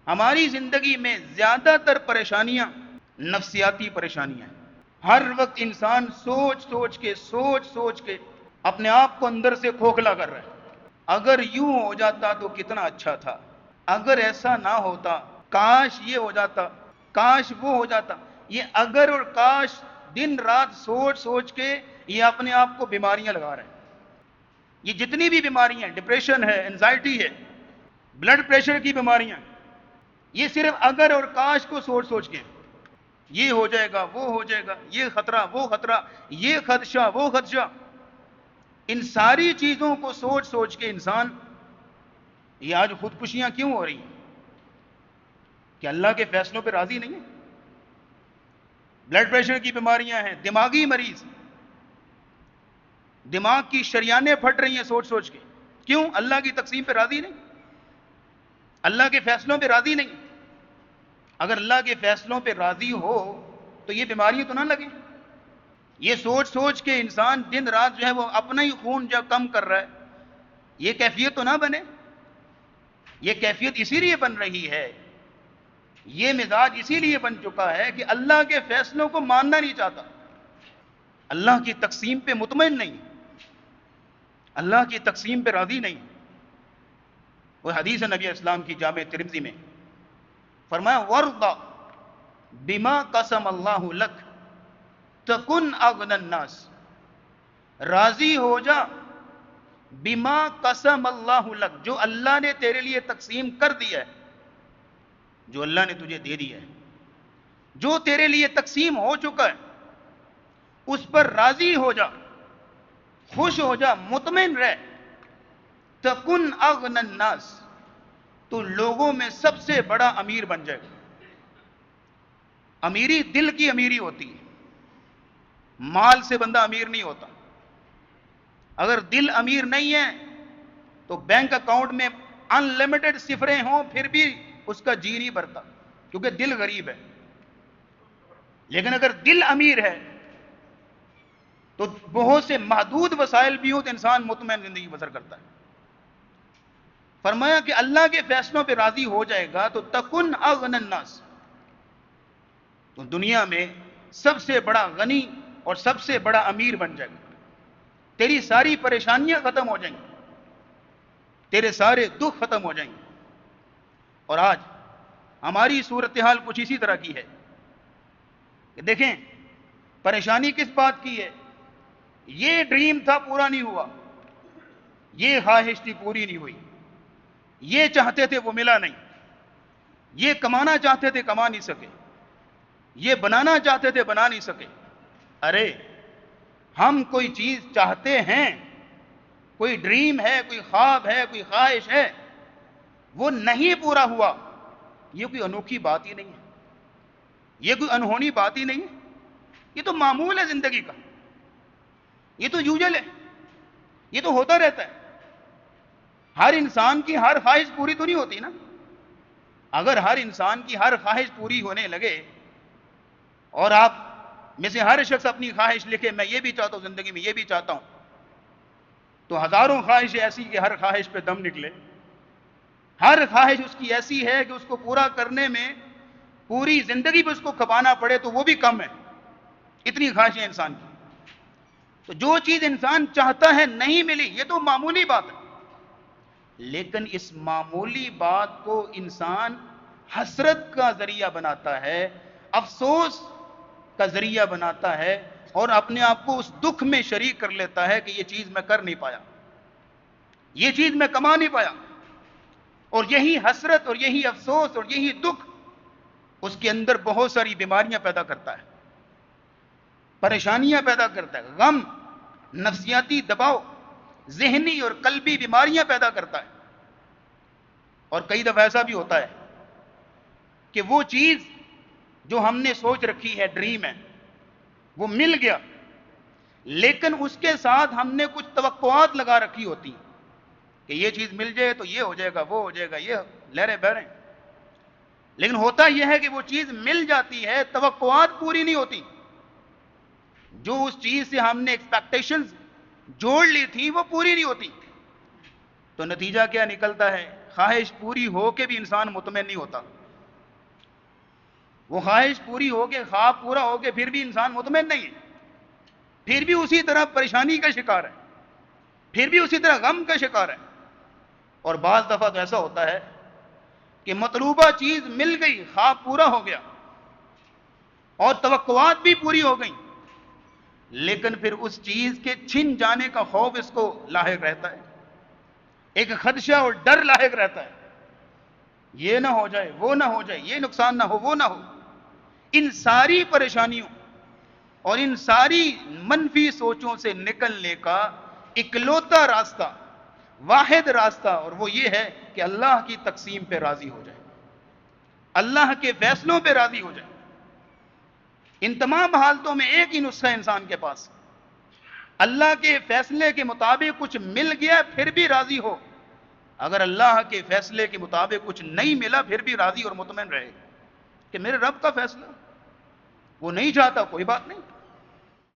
ہماری زندگی میں زیادہ تر پریشانیاں نفسیاتی پریشانیاں ہیں۔ ہر وقت انسان سوچ سوچ کے اپنے آپ کو اندر سے کھوکھلا کر رہا ہے۔ اگر یوں ہو جاتا تو کتنا اچھا تھا، اگر ایسا نہ ہوتا، کاش یہ ہو جاتا، کاش وہ ہو جاتا۔ یہ اگر اور کاش دن رات سوچ کے یہ اپنے آپ کو بیماریاں لگا رہے ہیں۔ یہ جتنی بھی بیماریاں، ڈپریشن ہے، انزائٹی ہے، بلڈ پریشر کی بیماریاں، یہ صرف اگر اور کاش کو سوچ کے، یہ ہو جائے گا، وہ ہو جائے گا، یہ خطرہ، وہ خطرہ، یہ خدشہ، وہ خدشہ، ان ساری چیزوں کو سوچ کے انسان، یہ آج خودکشیاں کیوں ہو رہی ہیں؟ کہ اللہ کے فیصلوں پہ راضی نہیں ہے؟ بلڈ پریشر کی بیماریاں ہیں، دماغی مریض، دماغ کی شریانیں پھٹ رہی ہیں سوچ کے، کیوں؟ اللہ کی تقسیم پہ راضی نہیں، اللہ کے فیصلوں پہ راضی نہیں۔ اگر اللہ کے فیصلوں پہ راضی ہو تو یہ بیماریاں تو نہ لگیں۔ یہ سوچ کے انسان دن رات جو ہے وہ اپنا ہی خون جب کم کر رہا ہے، یہ کیفیت تو نہ بنے۔ یہ کیفیت اسی لیے بن رہی ہے، یہ مزاج اسی لیے بن چکا ہے کہ اللہ کے فیصلوں کو ماننا نہیں چاہتا، اللہ کی تقسیم پہ مطمئن نہیں، اللہ کی تقسیم پہ راضی نہیں۔ وہ حدیث نبی اسلام کی جامع ترمذی میں فرمایا وَرْضَ بِمَا قَسَمَ اللَّهُ لَكَ تَكُنْ أَغْنَى النَّاسِ، راضی ہو جا بما قسم اللہ لک، جو اللہ نے تیرے لیے تقسیم کر دیا ہے، جو اللہ نے تجھے دے دیا ہے، جو تیرے لیے تقسیم ہو چکا ہے، اس پر راضی ہو جا، خوش ہو جا، مطمئن رہ۔ تکن اغنى الناس، تو لوگوں میں سب سے بڑا امیر بن جائے گا۔ امیری دل کی امیری ہوتی ہے، مال سے بندہ امیر نہیں ہوتا۔ اگر دل امیر نہیں ہے تو بینک اکاؤنٹ میں ان لمیٹڈ صفریں ہوں پھر بھی اس کا جی نہیں بھرتا، کیونکہ دل غریب ہے۔ لیکن اگر دل امیر ہے تو بہت سے محدود وسائل بھی ہوں تو انسان مطمئن زندگی بسر کرتا ہے۔ فرمایا کہ اللہ کے فیصلوں پہ راضی ہو جائے گا تو تکن اغنى الناس، تو دنیا میں سب سے بڑا غنی اور سب سے بڑا امیر بن جائے گا۔ تیری ساری پریشانیاں ختم ہو جائیں گی، تیرے سارے دکھ ختم ہو جائیں گے۔ اور آج ہماری صورتحال کچھ اسی طرح کی ہے کہ دیکھیں پریشانی کس بات کی ہے؟ یہ ڈریم تھا پورا نہیں ہوا، یہ خواہش تھی پوری نہیں ہوئی، یہ چاہتے تھے وہ ملا نہیں، یہ کمانا چاہتے تھے کما نہیں سکے، یہ بنانا چاہتے تھے بنا نہیں سکے۔ ارے ہم کوئی چیز چاہتے ہیں، کوئی ڈریم ہے، کوئی خواب ہے، کوئی خواہش ہے، وہ نہیں پورا ہوا، یہ کوئی انوکھی بات ہی نہیں ہے، یہ کوئی انہونی بات ہی نہیں ہے، یہ تو معمول ہے زندگی کا، یہ تو یوزل ہے، یہ تو ہوتا رہتا ہے۔ ہر انسان کی ہر خواہش پوری تو نہیں ہوتی نا۔ اگر ہر انسان کی ہر خواہش پوری ہونے لگے اور آپ میں سے ہر شخص اپنی خواہش لکھے، میں یہ بھی چاہتا ہوں زندگی میں، یہ بھی چاہتا ہوں، تو ہزاروں خواہشیں ایسی کہ ہر خواہش پہ دم نکلے۔ ہر خواہش اس کی ایسی ہے کہ اس کو پورا کرنے میں پوری زندگی پہ اس کو کھپانا پڑے تو وہ بھی کم ہے، اتنی خواہشیں انسان کی۔ تو جو چیز انسان چاہتا ہے نہیں ملی، یہ تو معمولی بات ہے، لیکن اس معمولی بات کو انسان حسرت کا ذریعہ بناتا ہے، افسوس کا ذریعہ بناتا ہے، اور اپنے آپ کو اس دکھ میں شریک کر لیتا ہے کہ یہ چیز میں کر نہیں پایا، یہ چیز میں کما نہیں پایا۔ اور یہی حسرت اور یہی افسوس اور یہی دکھ اس کے اندر بہت ساری بیماریاں پیدا کرتا ہے، پریشانیاں پیدا کرتا ہے، غم، نفسیاتی دباؤ، ذہنی اور قلبی بیماریاں پیدا کرتا ہے۔ اور کئی دفعہ ایسا بھی ہوتا ہے کہ وہ چیز جو ہم نے سوچ رکھی ہے، ڈریم ہے، وہ مل گیا، لیکن اس کے ساتھ ہم نے کچھ توقعات لگا رکھی ہوتی کہ یہ چیز مل جائے تو یہ ہو جائے گا، وہ ہو جائے گا، یہ لہریں بہریں۔ لیکن ہوتا یہ ہے کہ وہ چیز مل جاتی ہے، توقعات پوری نہیں ہوتی، جو اس چیز سے ہم نے ایکسپیکٹیشنز جوڑ لی تھی وہ پوری نہیں ہوتی۔ تو نتیجہ کیا نکلتا ہے؟ خواہش پوری ہو کے بھی انسان مطمئن نہیں ہوتا، وہ خواہش پوری ہو کے، خواب پورا ہو کے پھر بھی انسان مطمئن نہیں ہے، پھر بھی اسی طرح پریشانی کا شکار ہے، پھر بھی اسی طرح غم کا شکار ہے۔ اور بعض دفعہ تو ایسا ہوتا ہے کہ مطلوبہ چیز مل گئی، خواب پورا ہو گیا اور توقعات بھی پوری ہو گئیں، لیکن پھر اس چیز کے چھن جانے کا خوف اس کو لاحق رہتا ہے، ایک خدشہ اور ڈر لاحق رہتا ہے، یہ نہ ہو جائے، وہ نہ ہو جائے، یہ نقصان نہ ہو، وہ نہ ہو۔ ان ساری پریشانیوں اور ان ساری منفی سوچوں سے نکلنے کا اکلوتا راستہ، واحد راستہ، اور وہ یہ ہے کہ اللہ کی تقسیم پہ راضی ہو جائے، اللہ کے فیصلوں پہ راضی ہو جائے۔ ان تمام حالتوں میں ایک ہی نسخہ انسان کے پاس، اللہ کے فیصلے کے مطابق کچھ مل گیا پھر بھی راضی ہو، اگر اللہ کے فیصلے کے مطابق کچھ نہیں ملا پھر بھی راضی اور مطمئن رہے کہ میرے رب کا فیصلہ، وہ نہیں چاہتا کوئی بات نہیں،